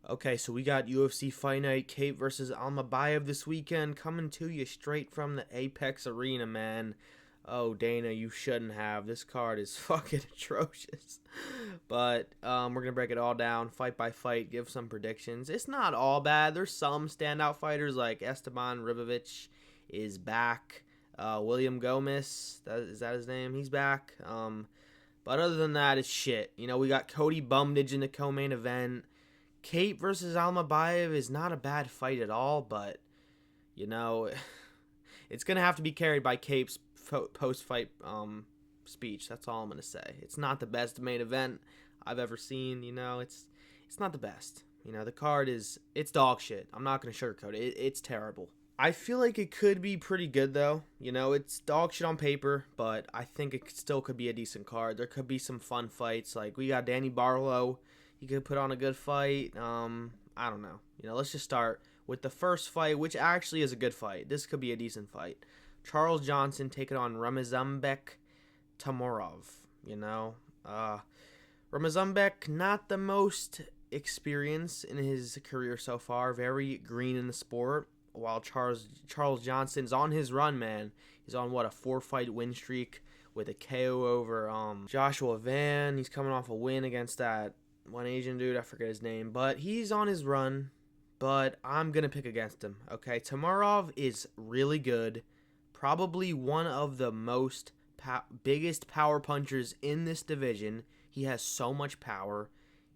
Okay, so we got UFC Fight Night Kape versus Almabayev this weekend, coming to you straight from the Apex Arena, man. Oh, Dana, you shouldn't have. This card is fucking atrocious. But we're going to break it all down, fight by fight, give some predictions. It's not all bad. There's some standout fighters like Esteban Ribovic is back. William Gomez, is that his name? He's back. But other than that, it's shit. You know, we got Cody Bumdage in the co-main event. Kape versus Almabayev is not a bad fight at all, but, you know, it's going to have to be carried by Kape's post-fight speech. That's all I'm going to say. It's not the best main event I've ever seen, you know. It's not the best. You know, the card it's dog shit. I'm not going to sugarcoat it. It's terrible. I feel like it could be pretty good, though. You know, it's dog shit on paper, but I think it still could be a decent card. There could be some fun fights. Like, we got Danny Barlow. He could put on a good fight. I don't know. You know, let's just start with the first fight, which actually is a good fight. This could be a decent fight. Charles Johnson taking on Ramazanbek Tamorov. You know, Ramazanbek, not the most experience in his career so far. Very green in the sport. While Charles Johnson's on his run, man. He's on, what, a 4-fight win streak with a KO over Joshua Van. He's coming off a win against that one Asian dude, I forget his name, but he's on his run, but I'm going to pick against him, okay? Tamarov is really good, probably one of the most biggest power punchers in this division. He has so much power.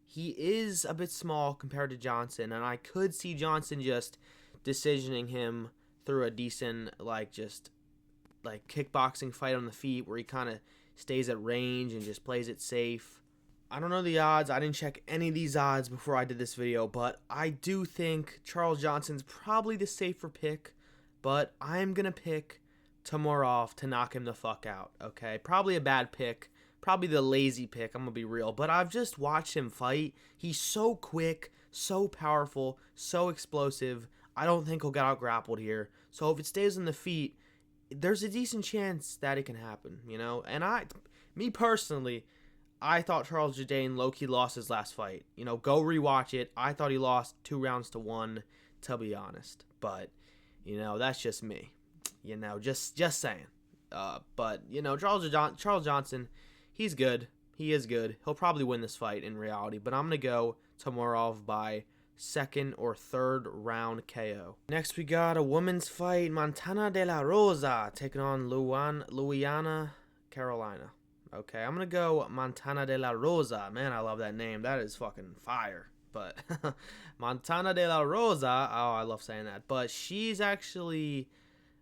He is a bit small compared to Johnson, and I could see Johnson just decisioning him through a decent, just kickboxing fight on the feet where he kind of stays at range and just plays it safe. I don't know the odds. I didn't check any of these odds before I did this video, but I do think Charles Johnson's probably the safer pick, but I'm going to pick Tamorov to knock him the fuck out, okay? Probably a bad pick, probably the lazy pick, I'm going to be real, but I've just watched him fight. He's so quick, so powerful, so explosive. I don't think he'll get out grappled here, so if it stays on the feet, there's a decent chance that it can happen, you know? And me personally, I thought Charles Jourdain low-key lost his last fight. You know, go rewatch it. I thought he lost 2-1, to be honest. But, you know, that's just me. You know, just saying. But, you know, Charles Johnson, he's good. He is good. He'll probably win this fight in reality. But I'm going to go Tamorov by second or third round KO. Next, we got a women's fight. Montana de la Rosa taking on Louisiana, Carolina. Okay, I'm going to go Montana de la Rosa. Man, I love that name. That is fucking fire. But Montana de la Rosa, oh, I love saying that. But she's actually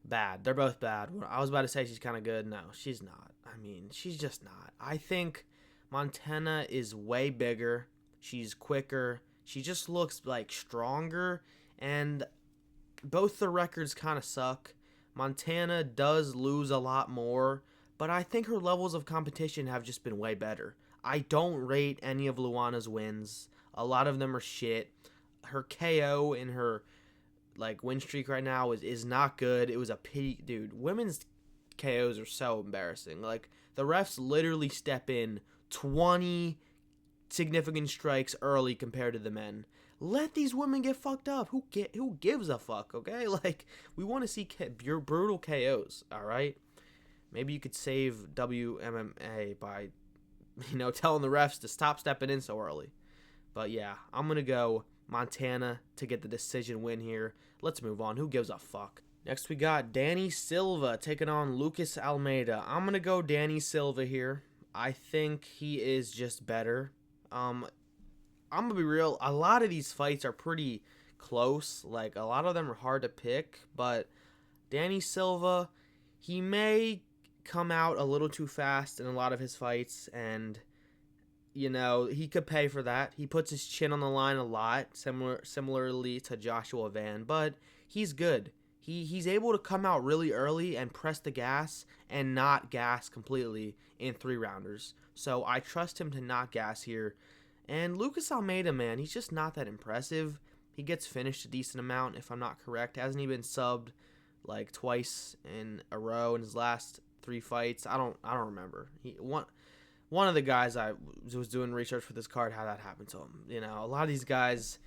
bad. They're both bad. I was about to say she's kind of good. No, she's not. I mean, she's just not. I think Montana is way bigger. She's quicker. She just looks like stronger. And both the records kind of suck. Montana does lose a lot more, but I think her levels of competition have just been way better. I don't rate any of Luana's wins. A lot of them are shit. Her KO in her win streak right now is not good. It was a pity, dude. Women's KOs are so embarrassing. Like, the refs literally step in 20 significant strikes early compared to the men. Let these women get fucked up. Who gives a fuck, okay? Like, we want to see brutal KOs, all right? Maybe you could save WMMA by, you know, telling the refs to stop stepping in so early. But yeah, I'm going to go Montana to get the decision win here. Let's move on. Who gives a fuck? Next, we got Danny Silva taking on Lucas Almeida. I'm going to go Danny Silva here. I think he is just better. I'm going to be real. A lot of these fights are pretty close. Like, a lot of them are hard to pick. But Danny Silva, he may come out a little too fast in a lot of his fights, and you know, he could pay for that. He puts his chin on the line a lot, similarly to Joshua Van, but he's good. He's able to come out really early and press the gas and not gas completely in 3-rounders. So I trust him to not gas here. And Lucas Almeida, man, he's just not that impressive. He gets finished a decent amount, if I'm not correct. Hasn't he been subbed like twice in a row in his last 3 fights? I don't remember. One of the guys I was doing research for this card had that happen to him. You know, a lot of these guys,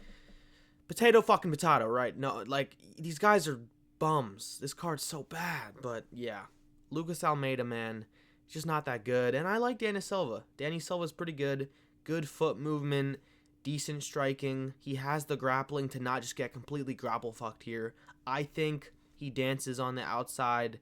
Potato fucking potato, right? No, like, these guys are bums. This card's so bad, but yeah. Lucas Almeida, man, just not that good. And I like Danny Silva. Danny Silva's pretty good. Good foot movement, decent striking. He has the grappling to not just get completely grapple fucked here. I think he dances on the outside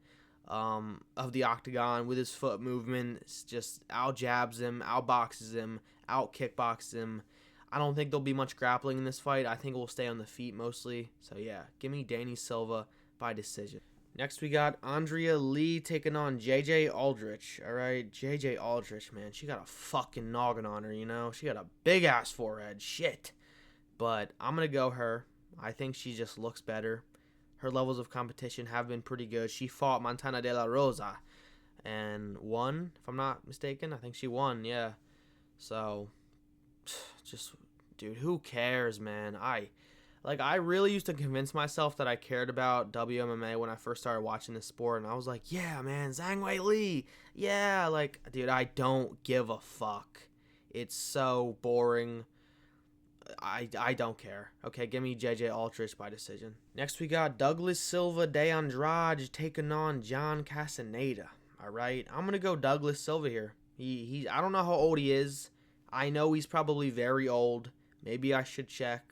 of the octagon with his foot movement. It's just out jabs him, out boxes him, out kickboxes him. I don't think there'll be much grappling in this fight. I think we'll stay on the feet mostly. So yeah, give me Danny Silva by decision. Next we got Andrea Lee taking on JJ Aldrich. Alright, JJ Aldrich, man. She got a fucking noggin on her, you know? She got a big ass forehead. Shit. But I'm going to go her. I think she just looks better. Her levels of competition have been pretty good. She fought Montana De La Rosa and won, if I'm not mistaken. I think she won, yeah. So, just, dude, who cares, man? I really used to convince myself that I cared about WMMA when I first started watching this sport, and I was like, yeah, man, Zhang Wei Li, yeah, like, dude, I don't give a fuck. It's so boring. I don't care. Okay, give me JJ Aldrich by decision. Next, we got Douglas Silva de Andrade taking on John Castaneda. All right, I'm gonna go Douglas Silva here. He I don't know how old he is. I know he's probably very old. Maybe I should check,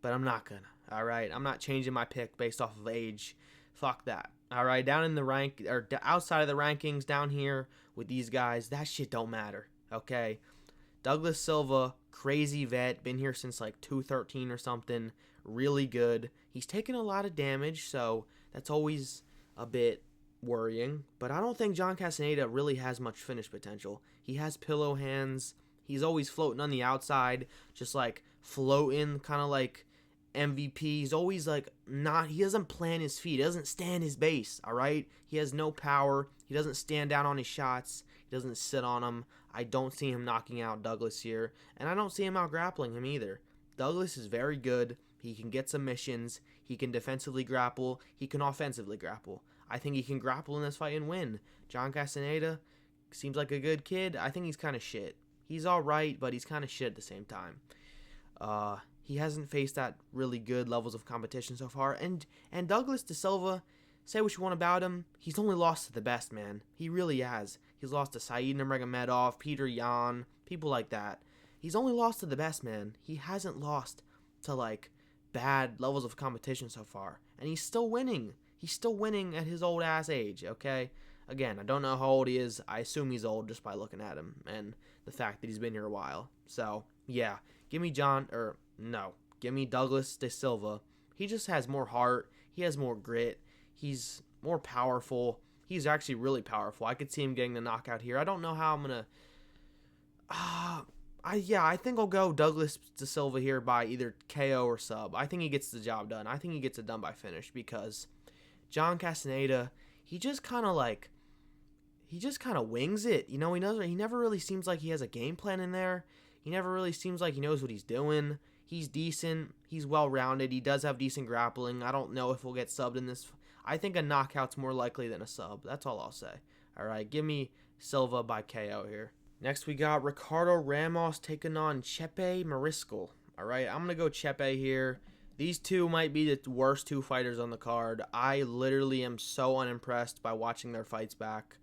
but I'm not gonna. All right, I'm not changing my pick based off of age. Fuck that. All right, down in the rank or outside of the rankings down here with these guys, that shit don't matter. Okay, Douglas Silva, crazy vet, been here since like 213 or something. Really good. He's taken a lot of damage, so that's always a bit worrying. But I don't think John Castaneda really has much finish potential. He has pillow hands. He's always floating on the outside, just like floating, kind of like MVP. He's always like he doesn't plant his feet. He doesn't stand his base, all right? He has no power. He doesn't stand down on his shots. He doesn't sit on them. I don't see him knocking out Douglas here, and I don't see him out grappling him either. Douglas is very good. He can get submissions. He can defensively grapple. He can offensively grapple. I think he can grapple in this fight and win. John Castaneda seems like a good kid. I think he's kind of shit. He's all right, but he's kind of shit at the same time. He hasn't faced that really good levels of competition so far. And Douglas De Silva, say what you want about him, he's only lost to the best, man. He really has. He's lost to Said Nurmagomedov, Peter Yan, people like that. He's only lost to the best, man. He hasn't lost to, like, bad levels of competition so far. And he's still winning. He's still winning at his old-ass age, okay? Again, I don't know how old he is. I assume he's old just by looking at him and the fact that he's been here a while. So, yeah. Give me Douglas De Silva. He just has more heart. He has more grit. He's more powerful. He's actually really powerful. I could see him getting the knockout here. I don't know how I'm going to... I think I'll go Douglas De Silva here by either KO or sub. I think he gets the job done. I think he gets it done by finish because John Castaneda, he just kind of wings it. You know, he never really seems like he has a game plan in there. He never really seems like he knows what he's doing. He's decent. He's well-rounded. He does have decent grappling. I don't know if he'll get subbed in this. I think a knockout's more likely than a sub. That's all I'll say. All right, give me Silva by KO here. Next, we got Ricardo Ramos taking on Chepe Mariscal. All right, I'm going to go Chepe here. These two might be the worst two fighters on the card. I literally am so unimpressed by watching their fights back.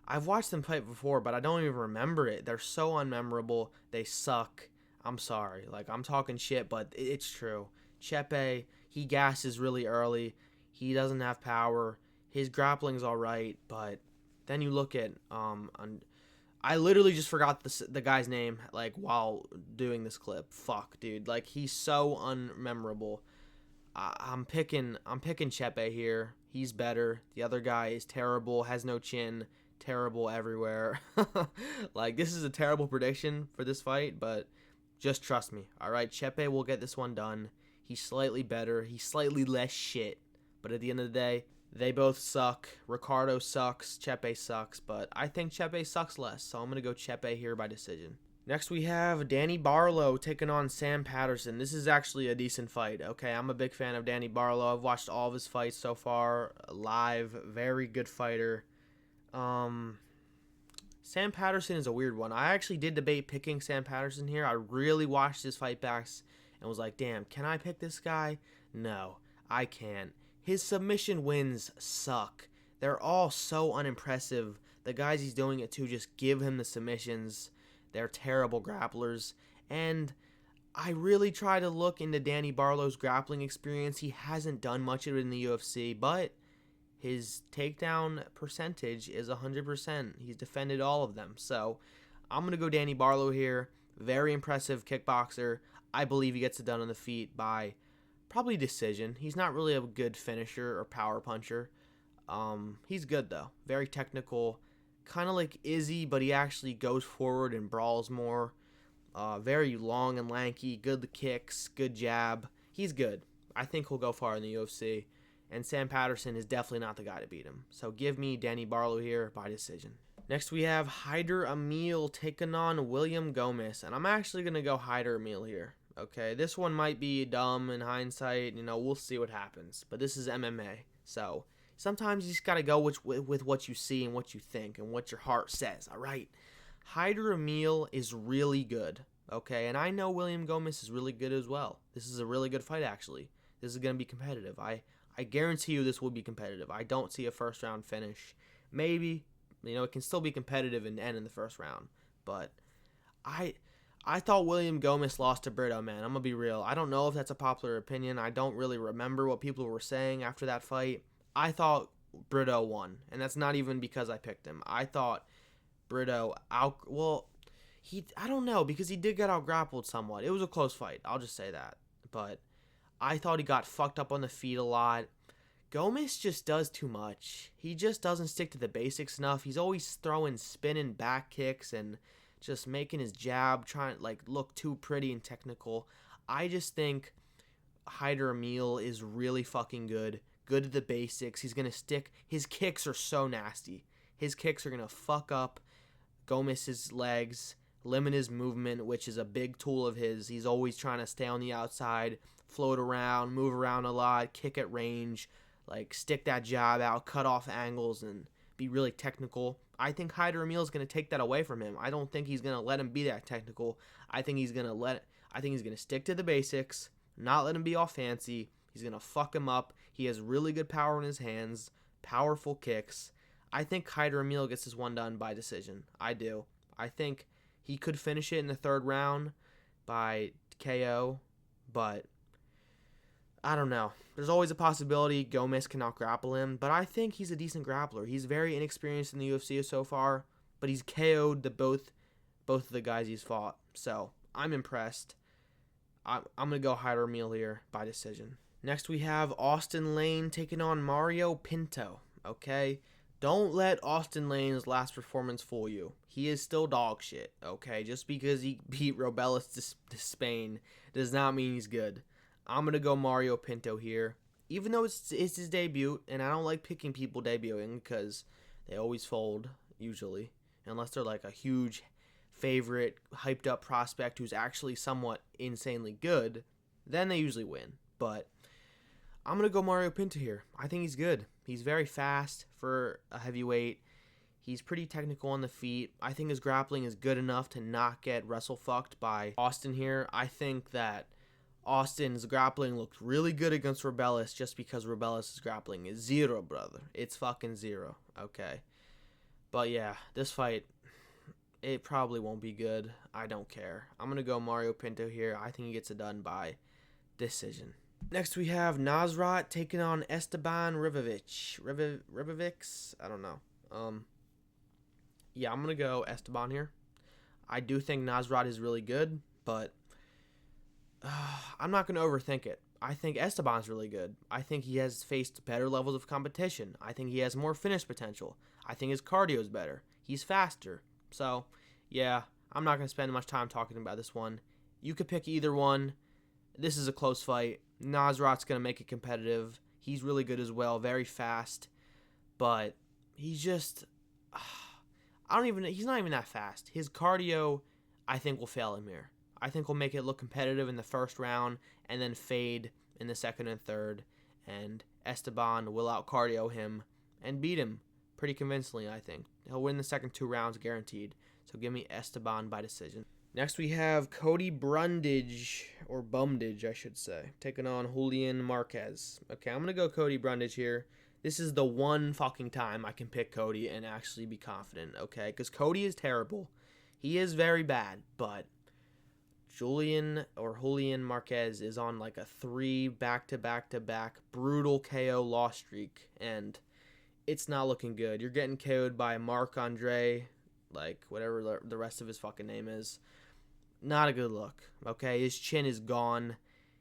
I've watched them fight before, but I don't even remember it. They're so unmemorable. They suck. I'm sorry. Like, I'm talking shit, but it's true. Chepe, he gasses really early. He doesn't have power. His grappling's all right, but then you look at I literally just forgot the guy's name like while doing this clip. Fuck, dude. Like, he's so unmemorable. I'm picking Chepe here. He's better. The other guy is terrible. Has no chin. Terrible everywhere. Like, this is a terrible prediction for this fight, but just trust me. All right, Chepe will get this one done. He's slightly better. He's slightly less shit. But at the end of the day, they both suck. Ricardo sucks. Chepe sucks. But I think Chepe sucks less. So I'm going to go Chepe here by decision. Next, we have Danny Barlow taking on Sam Patterson. This is actually a decent fight. Okay, I'm a big fan of Danny Barlow. I've watched all of his fights so far live. Very good fighter. Sam Patterson is a weird one. I actually did debate picking Sam Patterson here. I really watched his fight backs and was like, damn, can I pick this guy? No, I can't. His submission wins suck. They're all so unimpressive. The guys he's doing it to just give him the submissions. They're terrible grapplers. And I really try to look into Danny Barlow's grappling experience. He hasn't done much of it in the UFC, but his takedown percentage is 100%. He's defended all of them. So I'm going to go Danny Barlow here. Very impressive kickboxer. I believe he gets it done on the feet by probably decision. He's not really a good finisher or power puncher. He's good though. Very technical. Kind of like Izzy, but he actually goes forward and brawls more. Very long and lanky. Good kicks. Good jab. He's good. I think he'll go far in the UFC. And Sam Patterson is definitely not the guy to beat him. So give me Danny Barlow here by decision. Next we have Hyder Emil taking on William Gomez. And I'm actually going to go Hyder Emil here. Okay, this one might be dumb in hindsight. We'll see what happens. But this is MMA. So sometimes you just got to go with what you see and what you think and what your heart says, all right? Hyder Emil is really good, okay? And I know William Gomez is really good as well. This is a really good fight, actually. This is going to be competitive. I guarantee you this will be competitive. I don't see a first-round finish. Maybe, it can still be competitive and end in the first round. But I thought William Gomez lost to Brito, man. I'm going to be real. I don't know if that's a popular opinion. I don't really remember what people were saying after that fight. I thought Brito won, and that's not even because I picked him. I thought Brito I don't know, because he did get out grappled somewhat. It was a close fight. I'll just say that. But I thought he got fucked up on the feet a lot. Gomez just does too much. He just doesn't stick to the basics enough. He's always throwing spinning back kicks and just making his jab, trying to look too pretty and technical. I just think Hyder Emil is really fucking good. Good at the basics. He's going to stick. His kicks are so nasty. His kicks are going to fuck up Gomez's legs, limit his movement, which is a big tool of his. He's always trying to stay on the outside, float around, move around a lot, kick at range, stick that jab out, cut off angles, and be really technical. I think Hyder Emil is going to take that away from him. I don't think he's going to let him be that technical. I think he's going to stick to the basics, not let him be all fancy. He's going to fuck him up. He has really good power in his hands, powerful kicks. I think Hyder Emil gets this one done by decision. I do. I think he could finish it in the third round by KO, but I don't know. There's always a possibility Gomez can out-grapple him, but I think he's a decent grappler. He's very inexperienced in the UFC so far, but he's KO'd both of the guys he's fought. So I'm impressed. I'm going to go Hyder Emil here by decision. Next we have Austin Lane taking on Mario Pinto. Okay? Don't let Austin Lane's last performance fool you. He is still dog shit, okay? Just because he beat Robelis to Spain does not mean he's good. I'm going to go Mario Pinto here. Even though it's his debut, and I don't like picking people debuting because they always fold, usually. Unless they're a huge favorite, hyped up prospect who's actually somewhat insanely good, then they usually win. But I'm going to go Mario Pinto here. I think he's good. He's very fast for a heavyweight. He's pretty technical on the feet. I think his grappling is good enough to not get wrestle-fucked by Austin here. I think that Austin's grappling looked really good against Robelis just because Robelis' grappling is zero, brother. It's fucking zero, okay? But yeah, this fight, it probably won't be good. I don't care. I'm going to go Mario Pinto here. I think he gets it done by decision. Next we have Nasrat taking on Esteban Ribovics. I don't know. Yeah, I'm going to go Esteban here. I do think Nasrat is really good, but I'm not going to overthink it. I think Esteban's really good. I think he has faced better levels of competition. I think he has more finish potential. I think his cardio is better. He's faster. So, yeah, I'm not going to spend much time talking about this one. You could pick either one. This is a close fight. Nasrat's going to make it competitive. He's really good as well, very fast. But he's just he's not even that fast. His cardio, I think, will fail him here. I think we'll make it look competitive in the first round and then fade in the second and third. And Esteban will out-cardio him and beat him pretty convincingly, I think. He'll win the second 2 rounds guaranteed. So give me Esteban by decision. Next we have Cody Brundage, or Bumdage, I should say, taking on Julian Marquez. Okay, I'm going to go Cody Brundage here. This is the one fucking time I can pick Cody and actually be confident, okay? Because Cody is terrible. He is very bad, but Julian Marquez is on like a 3 back-to-back-to-back brutal KO loss streak, and it's not looking good. You're getting KO'd by Marc-Andre, like whatever the rest of his fucking name is. Not a good look, okay? His chin is gone.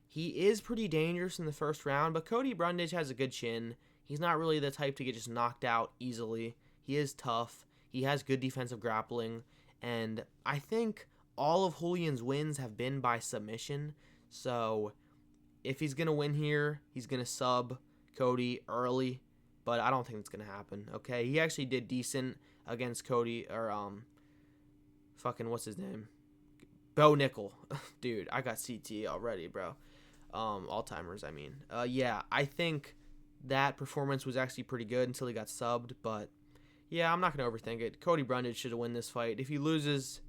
He is pretty dangerous in the first round, but Cody Brundage has a good chin. He's not really the type to get just knocked out easily. He is tough. He has good defensive grappling, and I think all of Julian's wins have been by submission. So if he's going to win here, he's going to sub Cody early, but I don't think it's going to happen, okay? He actually did decent against Cody, or fucking what's his name? Bo Nickel. Dude, I got CT already, bro. Alzheimer's, I mean. Yeah, I think that performance was actually pretty good until he got subbed, but yeah, I'm not going to overthink it. Cody Brundage should have won this fight. If he loses,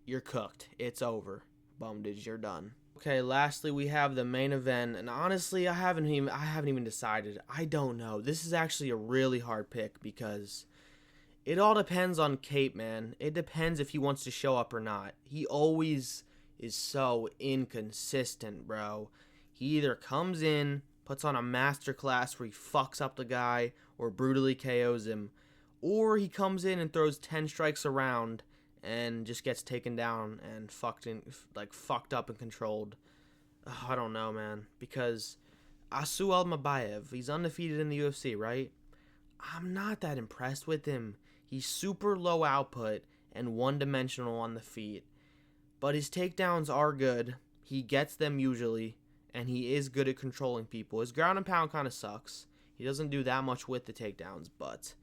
you're cooked. It's over. Bumdage, you're done. Okay, lastly, we have the main event, and honestly, I haven't even decided. I don't know. This is actually a really hard pick because it all depends on Kape, man. It depends if he wants to show up or not. He always is so inconsistent, bro. He either comes in, puts on a masterclass where he fucks up the guy or brutally KOs him, or he comes in and throws 10 strikes around and just gets taken down and fucked up and controlled. I don't know, man, because Almabayev, he's undefeated in the UFC, right? I'm not that impressed with him. He's super low output and one-dimensional on the feet, but his takedowns are good. He gets them usually, and he is good at controlling people. His ground and pound kind of sucks. He doesn't do that much with the takedowns, but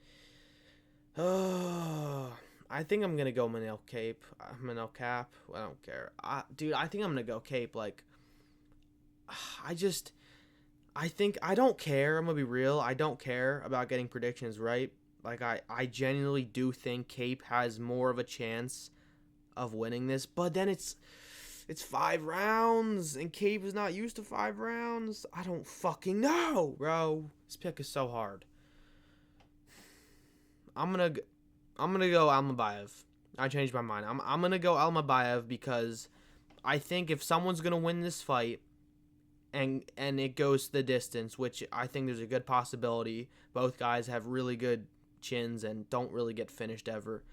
I think I'm going to go Manel Kape. Manel Cap. I don't care. Dude, I think I'm going to go Kape. Like, I don't care. I'm going to be real. I don't care about getting predictions right. Like, I genuinely do think Kape has more of a chance of winning this. But then it's 5 rounds, and Kape is not used to 5 rounds. I don't fucking know, bro. This pick is so hard. I'm gonna go Almabayev. I changed my mind. I'm gonna go Almabayev because I think if someone's gonna win this fight and it goes the distance, which I think there's a good possibility, both guys have really good chins and don't really get finished ever.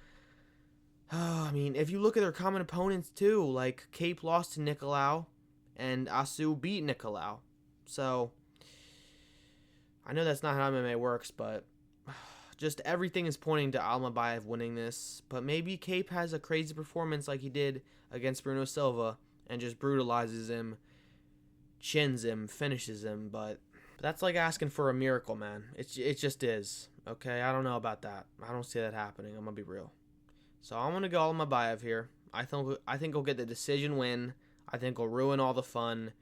I mean, if you look at their common opponents too, like Kape lost to Nicolau and Asu beat Nicolau. So I know that's not how MMA works, but just everything is pointing to Almabayev winning this. But maybe Kape has a crazy performance like he did against Bruno Silva and just brutalizes him, chins him, finishes him. But that's like asking for a miracle, man. It just is. Okay, I don't know about that. I don't see that happening. I'm gonna be real. So I'm gonna go Almabayev here. I think he'll get the decision win. I think he'll ruin all the fun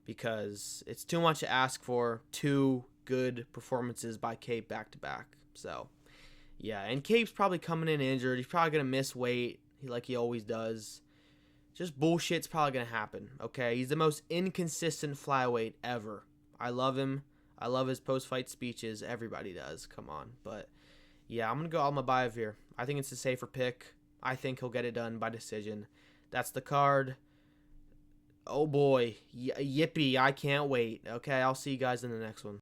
because it's too much to ask for 2 good performances by Kape back to back. So, yeah, and Kape's probably coming in injured. He's probably going to miss weight like he always does. Just bullshit's probably going to happen, okay? He's the most inconsistent flyweight ever. I love him. I love his post-fight speeches. Everybody does. Come on. But, yeah, I'm going to go Almabayev here. I think it's a safer pick. I think he'll get it done by decision. That's the card. Oh, boy. Yippee. I can't wait. Okay, I'll see you guys in the next one.